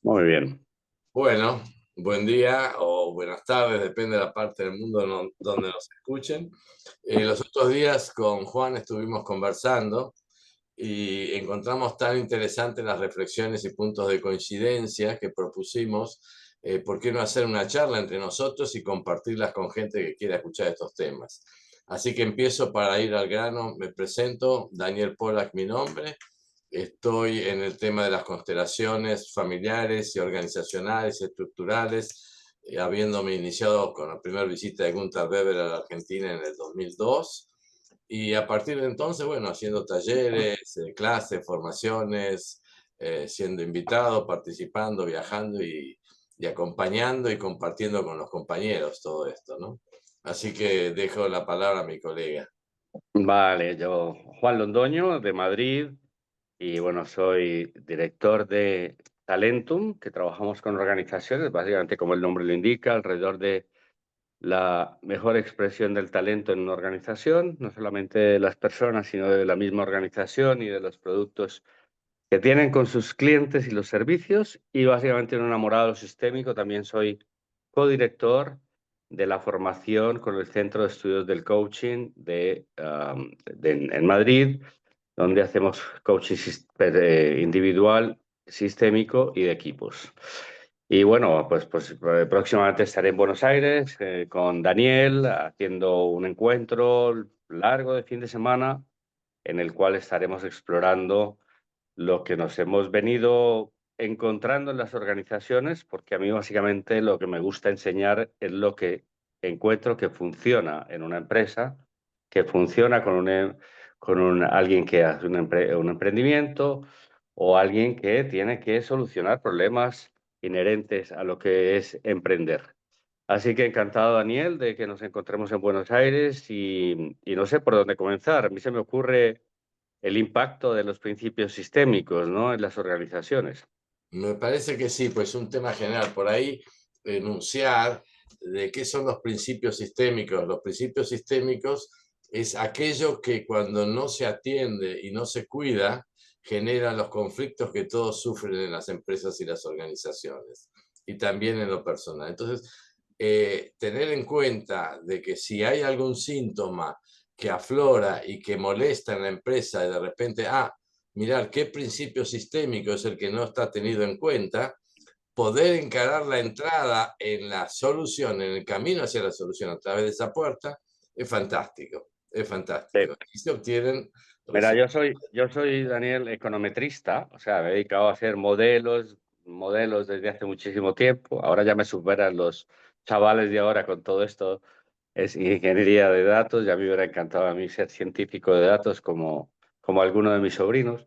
Muy bien. Bueno, buen día o buenas tardes, depende de la parte del mundo donde nos escuchen. Los otros días con Juan estuvimos conversando y encontramos tan interesantes las reflexiones y puntos de coincidencia que propusimos. ¿Por qué no hacer una charla entre nosotros y compartirlas con gente que quiera escuchar estos temas? Así que empiezo para ir al grano. Me presento, Daniel Pollack, mi nombre. Estoy en el tema de las constelaciones familiares y organizacionales y estructurales, habiéndome iniciado con la primera visita de Gunther Weber a la Argentina en el 2002. Y a partir de entonces, bueno, haciendo talleres, clases, formaciones, siendo invitado, participando, viajando y acompañando y compartiendo con los compañeros todo esto, ¿no? Así que dejo la palabra a mi colega. Vale, yo, Juan Londoño, de Madrid, y bueno, soy director de Talentum, que trabajamos con organizaciones, básicamente como el nombre lo indica, alrededor de la mejor expresión del talento en una organización, no solamente de las personas, sino de la misma organización y de los productos que tienen con sus clientes y los servicios, y básicamente un enamorado sistémico. También soy codirector de la formación con el Centro de Estudios del Coaching en Madrid, donde hacemos coaching individual, sistémico y de equipos. Y bueno, pues próximamente estaré en Buenos Aires con Daniel haciendo un encuentro largo de fin de semana en el cual estaremos explorando lo que nos hemos venido encontrando en las organizaciones, porque a mí básicamente lo que me gusta enseñar es lo que encuentro que funciona en una empresa, que funciona con alguien que hace un emprendimiento o alguien que tiene que solucionar problemas inherentes a lo que es emprender. Así que encantado, Daniel, de que nos encontremos en Buenos Aires y no sé por dónde comenzar. A mí se me ocurre el impacto de los principios sistémicos, ¿no?, en las organizaciones. Me parece que sí, pues un tema general. Por ahí enunciar de qué son los principios sistémicos. Los principios sistémicos es aquello que cuando no se atiende y no se cuida, genera los conflictos que todos sufren en las empresas y las organizaciones, y también en lo personal. Entonces, tener en cuenta de que si hay algún síntoma que aflora y que molesta en la empresa y de repente, mirar qué principio sistémico es el que no está tenido en cuenta, poder encarar la entrada en la solución, en el camino hacia la solución a través de esa puerta, es fantástico, es Sí. fantástico. Y se obtienen Mira, resultados. yo soy, Daniel, econometrista, o sea, me he dedicado a hacer modelos desde hace muchísimo tiempo. Ahora ya me superan los chavales de ahora con todo esto. Es ingeniería de datos, y a mí me hubiera encantado a mí ser científico de datos como alguno de mis sobrinos.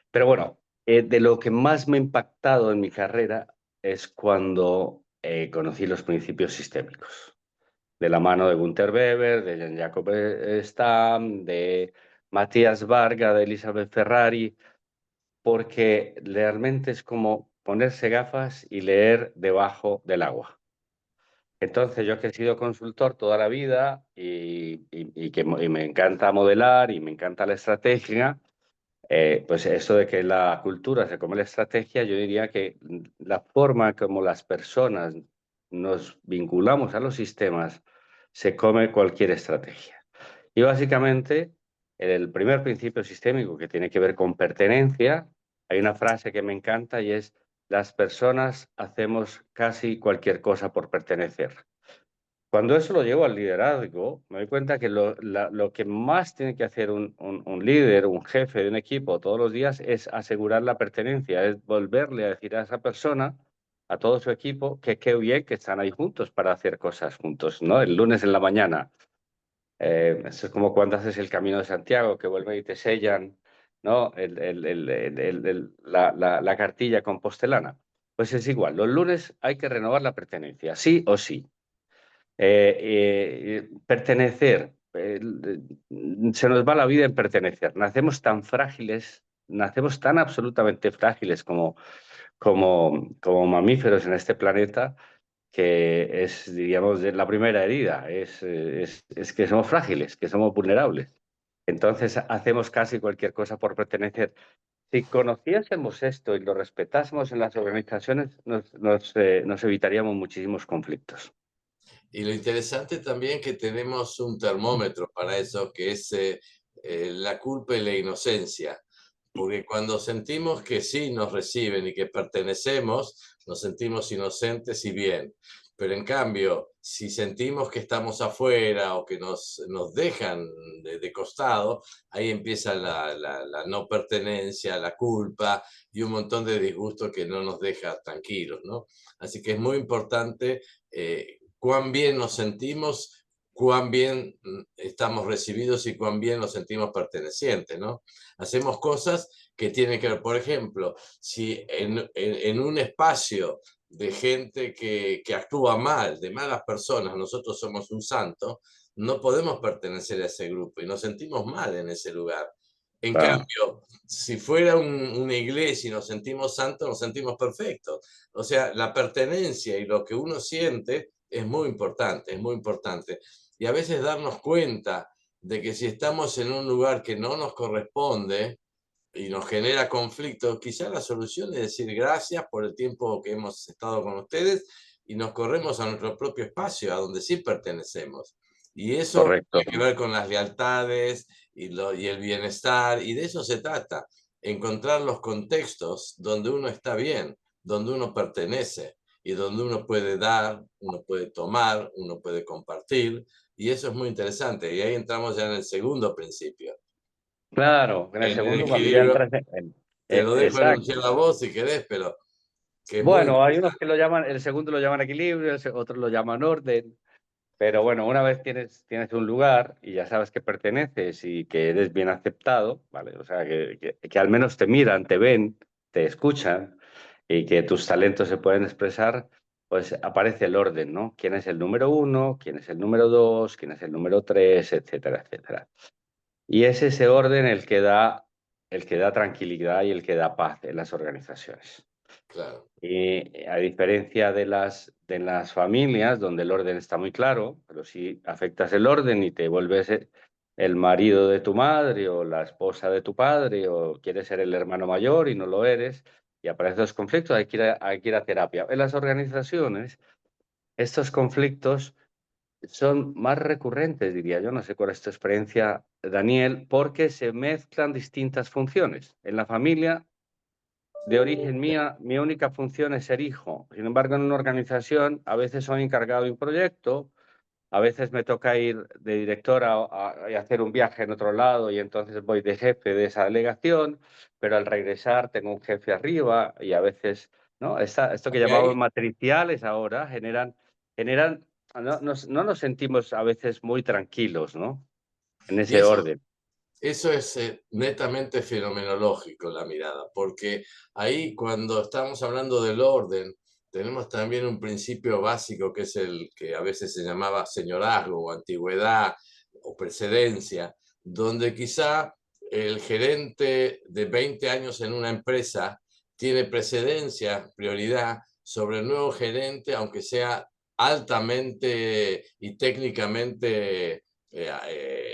Pero bueno, de lo que más me ha impactado en mi carrera es cuando conocí los principios sistémicos, de la mano de Gunther Weber, de Jean-Jacob Stam, de Matías Varga, de Elizabeth Ferrari, porque realmente es como ponerse gafas y leer debajo del agua. Entonces, yo que he sido consultor toda la vida y me encanta modelar y me encanta la estrategia, pues eso de que la cultura se come la estrategia, yo diría que la forma como las personas nos vinculamos a los sistemas se come cualquier estrategia. Y básicamente, el primer principio sistémico que tiene que ver con pertenencia, hay una frase que me encanta y es: las personas hacemos casi cualquier cosa por pertenecer. Cuando eso lo llevo al liderazgo, me doy cuenta que lo que más tiene que hacer un líder, un jefe de un equipo todos los días es asegurar la pertenencia, es volverle a decir a esa persona, a todo su equipo, que qué bien que están ahí juntos para hacer cosas juntos, ¿no? El lunes en la mañana. Eso es como cuando haces el Camino de Santiago, que vuelven y te sellan, ¿no?, la cartilla compostelana. Pues es igual, los lunes hay que renovar la pertenencia, sí o sí. Pertenecer, se nos va la vida en pertenecer. Nacemos tan frágiles, nacemos tan absolutamente frágiles como mamíferos en este planeta, que es, diríamos, la primera herida, es que somos frágiles, que somos vulnerables. Entonces hacemos casi cualquier cosa por pertenecer. si conociésemos esto y lo respetásemos en las organizaciones, nos evitaríamos muchísimos conflictos. Y lo interesante también que tenemos un termómetro para eso, que es la culpa y la inocencia. Porque cuando sentimos que sí nos reciben y que pertenecemos, nos sentimos inocentes y bien. Pero en cambio, si sentimos que estamos afuera o que nos dejan de costado, ahí empieza la no pertenencia, la culpa y un montón de disgusto que no nos deja tranquilos, ¿no? Así que es muy importante cuán bien nos sentimos, cuán bien estamos recibidos y cuán bien nos sentimos pertenecientes, ¿no? Hacemos cosas que tienen que ver, por ejemplo, si en un espacio de gente que actúa mal, de malas personas, nosotros somos un santo, no podemos pertenecer a ese grupo y nos sentimos mal en ese lugar. En Claro, cambio, si fuera una iglesia y nos sentimos santos, nos sentimos perfectos. O sea, la pertenencia y lo que uno siente es muy importante, es muy importante. Y a veces darnos cuenta de que si estamos en un lugar que no nos corresponde y nos genera conflicto, quizá la solución es decir gracias por el tiempo que hemos estado con ustedes y nos corremos a nuestro propio espacio, a donde sí pertenecemos. Y eso correcto. tiene que ver con las lealtades y el bienestar, y de eso se trata, encontrar los contextos donde uno está bien, donde uno pertenece y donde uno puede dar, uno puede tomar, uno puede compartir, y eso es muy interesante. Y ahí entramos ya en el segundo principio, Claro, en el en el segundo, cuando ya equilibrio. entras Te lo dejo exacto. enunciar a vos si querés, pero que es muy Bueno, hay unos que lo llaman, el segundo lo llaman equilibrio, otros lo llaman orden, pero bueno, una vez tienes un lugar y ya sabes que perteneces y que eres bien aceptado, ¿vale? O sea, que al menos te miran, te ven, te escuchan y que tus talentos se pueden expresar, pues aparece el orden, ¿no? ¿Quién es el número uno? ¿Quién es el número dos? ¿Quién es el número tres? Etcétera, etcétera. Y es ese orden el que da tranquilidad y el que da paz en las organizaciones. claro, Y a diferencia de las familias, donde el orden está muy claro, pero si afectas el orden y te vuelves el marido de tu madre o la esposa de tu padre o quieres ser el hermano mayor y no lo eres, y aparecen los conflictos, hay que ir a terapia. En las organizaciones, estos conflictos son más recurrentes, diría yo, no sé cuál es tu experiencia, Daniel, porque se mezclan distintas funciones. En la familia de origen mía, mi única función es ser hijo. Sin embargo, en una organización, a veces soy encargado de un proyecto, a veces me toca ir de director a hacer un viaje en otro lado y entonces voy de jefe de esa delegación, pero al regresar tengo un jefe arriba y a veces, ¿no? Esto que y llamamos ahí, matriciales ahora no nos sentimos a veces muy tranquilos, ¿no? En y ese orden. eso es netamente fenomenológico la mirada, porque ahí cuando estamos hablando del orden, tenemos también un principio básico que es el que a veces se llamaba señorazgo o antigüedad o precedencia, donde quizá el gerente de 20 años en una empresa tiene precedencia, prioridad sobre el nuevo gerente, aunque sea altamente y técnicamente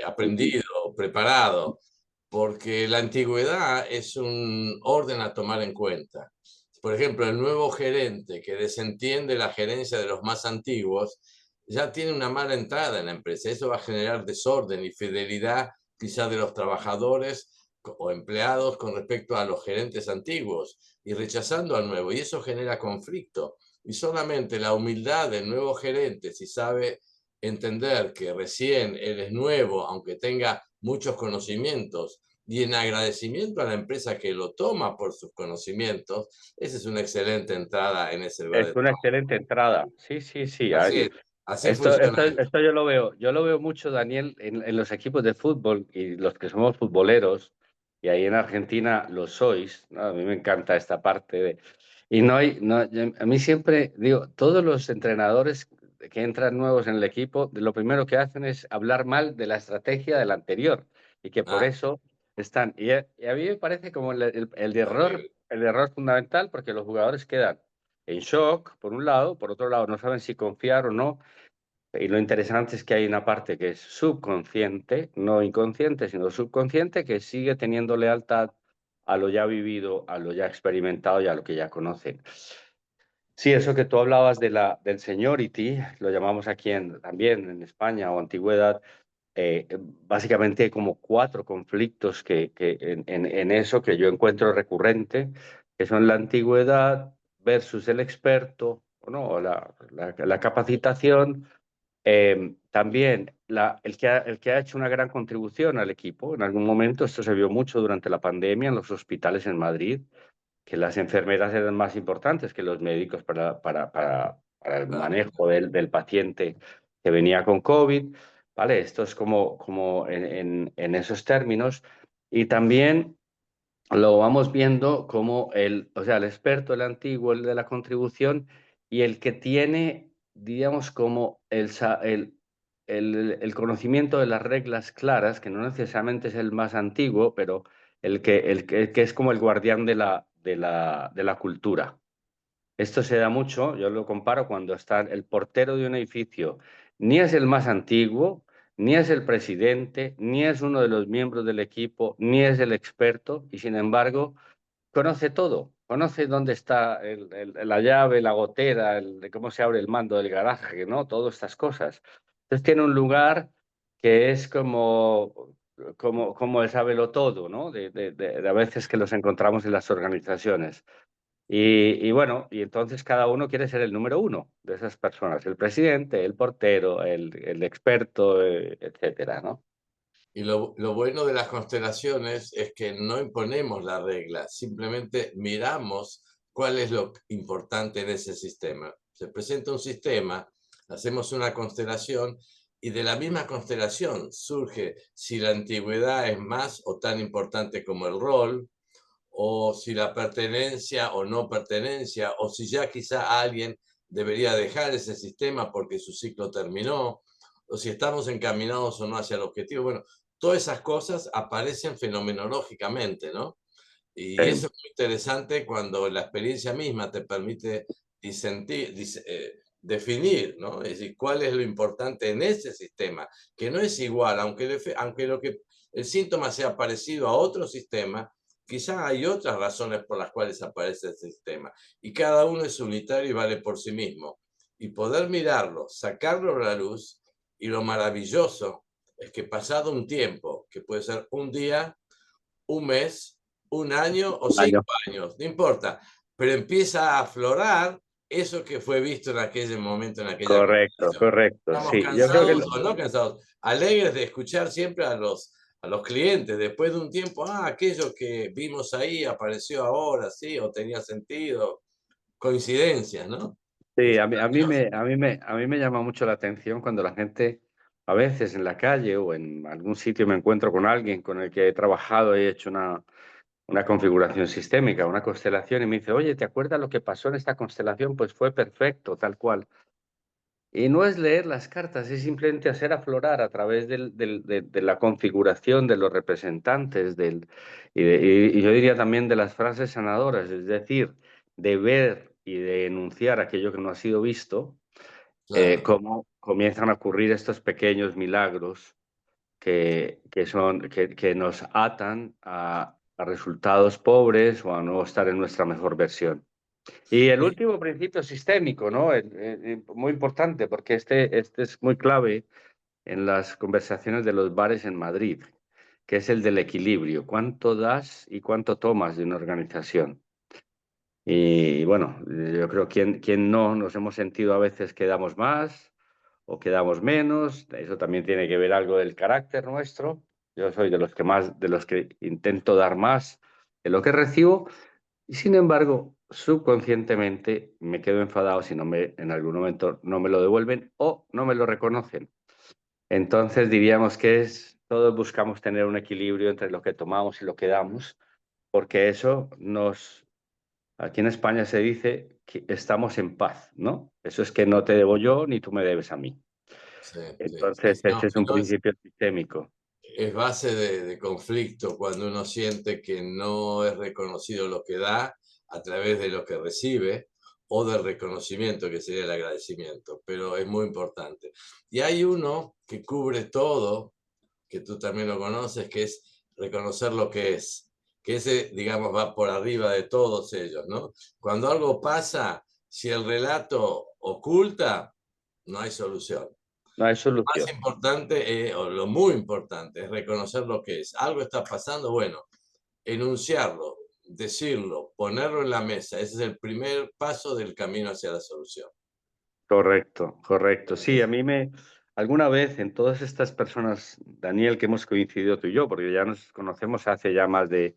aprendido, preparado, porque la antigüedad es un orden a tomar en cuenta. Por ejemplo, el nuevo gerente que desentiende la gerencia de los más antiguos ya tiene una mala entrada en la empresa. Eso va a generar desorden y fidelidad quizá de los trabajadores o empleados con respecto a los gerentes antiguos y rechazando al nuevo. Y eso genera conflicto. Y solamente la humildad del nuevo gerente, si sabe entender que recién él es nuevo, aunque tenga muchos conocimientos, y en agradecimiento a la empresa que lo toma por sus conocimientos, esa es una excelente entrada en ese lugar Es de una trabajo. excelente entrada. Sí, sí, sí. Así, así funciona esto. Esto yo lo veo mucho, Daniel, en los equipos de fútbol y los que somos futboleros, y ahí en Argentina lo sois, ¿no? A mí me encanta esta parte de... Y no hay, no, a mí siempre digo, todos los entrenadores que entran nuevos en el equipo, lo primero que hacen es hablar mal de la estrategia del anterior y que por Ah, eso están. Y a mí me parece como terrible. el error fundamental porque los jugadores quedan en shock, por un lado, por otro lado, no saben si confiar o no. Y lo interesante es que hay una parte que es subconsciente, no inconsciente, sino subconsciente, que sigue teniendo lealtad a lo ya vivido, a lo ya experimentado y a lo que ya conocen. Sí, eso que tú hablabas del seniority, lo llamamos aquí también en España, o antigüedad. Básicamente hay como cuatro conflictos en eso que yo encuentro recurrente, que son la antigüedad versus el experto, ¿no? O la capacitación. También el que ha hecho una gran contribución al equipo. En algún momento esto se vio mucho durante la pandemia en los hospitales en Madrid, que las enfermeras eran más importantes que los médicos para el Claro. manejo del paciente que venía con COVID, ¿vale? Esto es como en esos términos. Y también lo vamos viendo como o sea, el experto, el antiguo, el de la contribución y el que tiene, digamos, como el conocimiento de las reglas claras, que no necesariamente es el más antiguo, pero el que es como el guardián de la cultura. Esto se da mucho, yo lo comparo cuando está el portero de un edificio, ni es el más antiguo, ni es el presidente, ni es uno de los miembros del equipo, ni es el experto, y sin embargo conoce todo, conoce dónde está la llave, la gotera, de cómo se abre el mando del garaje, ¿no? Todas estas cosas. Entonces tiene un lugar que es como el sábelo todo, ¿no? De a veces que los encontramos en las organizaciones. Y bueno, y entonces cada uno quiere ser el número uno de esas personas, el presidente, el portero, el experto, etcétera, ¿no? Y lo bueno de las constelaciones es que no imponemos la regla, simplemente miramos cuál es lo importante en ese sistema. Se presenta un sistema, hacemos una constelación y de la misma constelación surge si la antigüedad es más o tan importante como el rol, o si la pertenencia o no pertenencia, o si ya quizá alguien debería dejar ese sistema porque su ciclo terminó, o si estamos encaminados o no hacia el objetivo. Bueno, todas esas cosas aparecen fenomenológicamente, ¿no? Y eso Sí. es muy interesante cuando la experiencia misma te permite definir, ¿no? Es decir, cuál es lo importante en ese sistema, que no es igual, aunque el síntoma sea parecido a otro sistema, quizá hay otras razones por las cuales aparece ese sistema. Y cada uno es unitario y vale por sí mismo. Y poder mirarlo, sacarlo a la luz, y lo maravilloso es que pasado un tiempo, que puede ser un día, un mes, un año o Año. 5 años, no importa, pero empieza a aflorar eso que fue visto en aquel momento, en aquella Correcto, conversación. correcto. Estamos Sí, yo creo que cansados o no cansados, alegres de escuchar siempre a los clientes, después de un tiempo, aquello que vimos ahí apareció ahora, sí, o tenía sentido, coincidencias, ¿no? sí, Es a mí me llama mucho la atención cuando la gente, a veces en la calle o en algún sitio me encuentro con alguien con el que he trabajado y he hecho una configuración sistémica, una constelación, y me dice, oye, ¿te acuerdas lo que pasó en esta constelación? Pues fue perfecto, tal cual. Y no es leer las cartas, es simplemente hacer aflorar a través de la configuración de los representantes y yo diría también de las frases sanadoras, es decir, de ver y de enunciar aquello que no ha sido visto, claro. cómo comienzan a ocurrir estos pequeños milagros que nos atan a resultados pobres o a no estar en nuestra mejor versión. Y el Y, último principio sistémico, ¿no? Muy importante, porque este es muy clave en las conversaciones de los bares en Madrid, que es el del equilibrio. ¿Cuánto das y cuánto tomas de una organización? Y bueno, yo creo que quien no nos hemos sentido a veces que damos más o que damos menos. Eso también tiene que ver algo del carácter nuestro. Yo soy de los que intento dar más de lo que recibo, y sin embargo, subconscientemente me quedo enfadado si en algún momento no me lo devuelven o no me lo reconocen. Entonces diríamos que todos buscamos tener un equilibrio entre lo que tomamos y lo que damos, porque aquí en España se dice que estamos en paz, ¿no? Eso es que no te debo yo ni tú me debes a mí. sí, sí, sí, Entonces, no, ese es si un no principio sistémico. es base de conflicto cuando uno siente que no es reconocido lo que da a través de lo que recibe o del reconocimiento, que sería el agradecimiento, pero es muy importante. Y hay uno que cubre todo, que tú también lo conoces, que es reconocer lo que es, que ese, digamos, va por arriba de todos ellos, ¿no? Cuando algo pasa, si el relato oculta, no hay solución. No hay Lo más solución. importante, o lo muy importante, es reconocer lo que es. Algo está pasando, bueno, enunciarlo, decirlo, ponerlo en la mesa. Ese es el primer paso del camino hacia la solución. Correcto, correcto. Sí, a mí alguna vez en todas estas personas, Daniel, que hemos coincidido tú y yo, porque ya nos conocemos hace ya más de,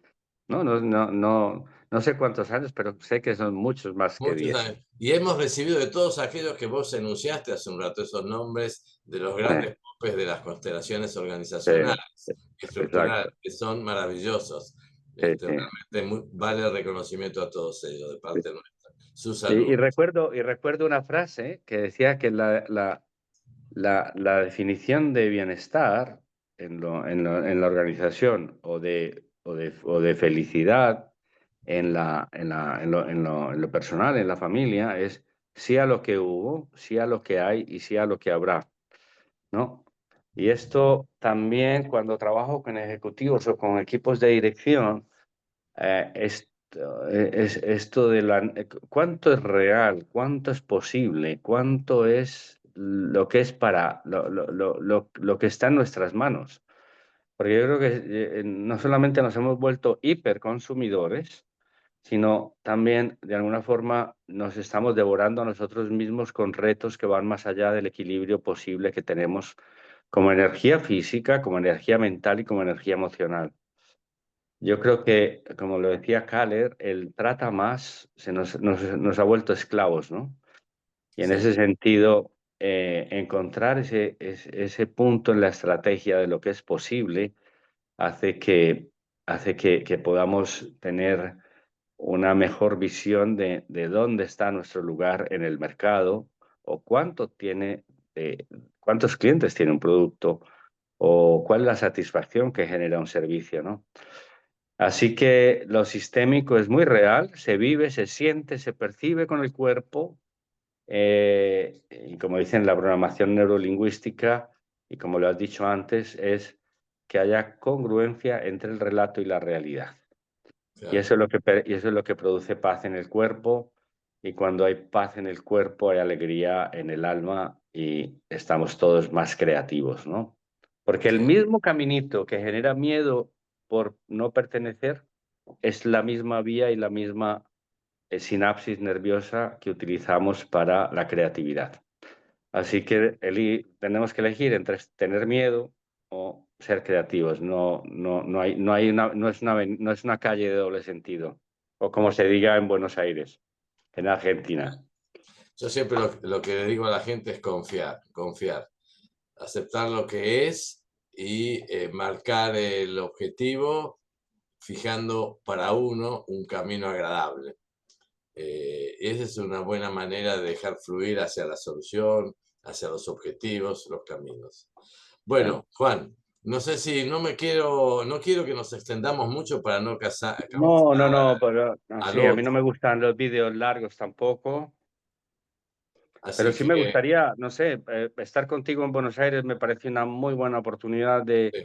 no sé cuántos años, pero sé que son muchos más que Muchos 10. años. Y hemos recibido de todos aquellos que vos enunciaste hace un rato, esos nombres de los Eh, grandes popes de las constelaciones eh, organizacionales, estructurales, exacto. que son maravillosos. Sí, sí, Realmente vale el reconocimiento a todos ellos de sí. parte nuestra. Su Y salud. recuerdo una frase que decía que la definición de bienestar en la organización o de felicidad en lo personal, en la familia, es sí a lo que hubo, sí a lo que hay y sí a lo que habrá, ¿no? Y esto también cuando trabajo con ejecutivos o con equipos de dirección, esto de cuánto es real, cuánto es posible, cuánto es lo que es para lo que está en nuestras manos. Porque yo creo que no solamente nos hemos vuelto hiperconsumidores, sino también de alguna forma nos estamos devorando a nosotros mismos con retos que van más allá del equilibrio posible que tenemos como energía física, como energía mental y como energía emocional. Yo creo que, como lo decía Kahler, el trata más nos ha vuelto esclavos, ¿no? Y en Sí, ese sentido, encontrar ese punto en la estrategia de lo que es posible hace que podamos tener una mejor visión de dónde está nuestro lugar en el mercado o cuántos clientes tiene un producto o cuál es la satisfacción que genera un servicio, ¿no? Así que lo sistémico es muy real, se vive, se siente, se percibe con el cuerpo, y como dicen la programación neurolingüística, y como lo has dicho antes, es que haya congruencia entre el relato y la realidad. Y claro. eso es lo que produce paz en el cuerpo, y cuando hay paz en el cuerpo hay alegría en el alma y estamos todos más creativos, ¿no? Porque el Sí, mismo caminito que genera miedo por no pertenecer es la misma vía y la misma sinapsis nerviosa que utilizamos para la creatividad. Así que tenemos que elegir entre tener miedo o ser creativos. No es una calle de doble sentido, o como se diga en Buenos Aires, en Argentina. yo siempre lo que le digo a la gente es confiar, confiar, aceptar lo que es y marcar el objetivo fijando para uno un camino agradable. Esa es una buena manera de dejar fluir hacia la solución, hacia los objetivos, los caminos. Claro. Bueno, Juan, no sé si no quiero que nos extendamos mucho para no causar No, no, no, pero no, al sí, a mí no otro. me gustan los vídeos largos tampoco, pero Así sí que me gustaría, no sé, estar contigo en Buenos Aires me parece una muy buena oportunidad de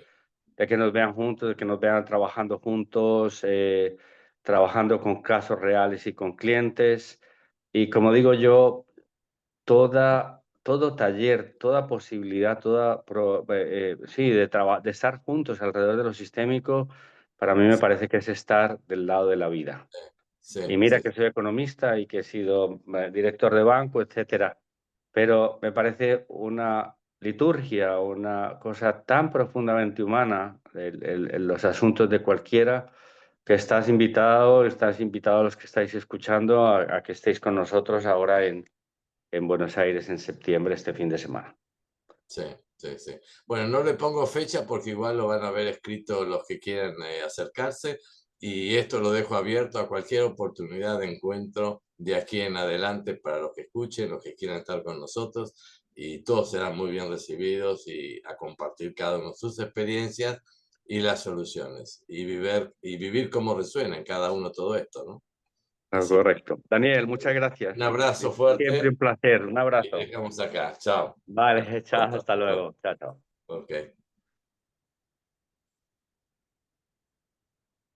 que nos vean juntos, de que nos vean trabajando juntos, trabajando con casos reales y con clientes. Y como digo yo, todo taller, toda posibilidad, sí, de estar juntos alrededor de lo sistémico, para mí me sí, parece que es estar del lado de la vida. Y sí, mira sí, que soy economista y que he sido director de banco, etcétera, pero me parece una liturgia, una cosa tan profundamente humana, los asuntos de cualquiera, que estás invitado a los que estáis escuchando a que estéis con nosotros ahora en Buenos Aires en septiembre, este fin de semana. sí, sí, sí. Bueno, no le pongo fecha porque igual lo van a ver escrito los que quieran acercarse y esto lo dejo abierto a cualquier oportunidad de encuentro de aquí en adelante para los que escuchen, los que quieran estar con nosotros y todos serán muy bien recibidos y a compartir cada uno sus experiencias y las soluciones y vivir como resuena en cada uno todo esto, ¿no? Ah, Así que correcto. Daniel, muchas un gracias. abrazo Siempre fuerte un placer. Un y abrazo. dejamos acá. Chao. Vale, chao, Pronto. hasta luego. Chao, chao. Ok.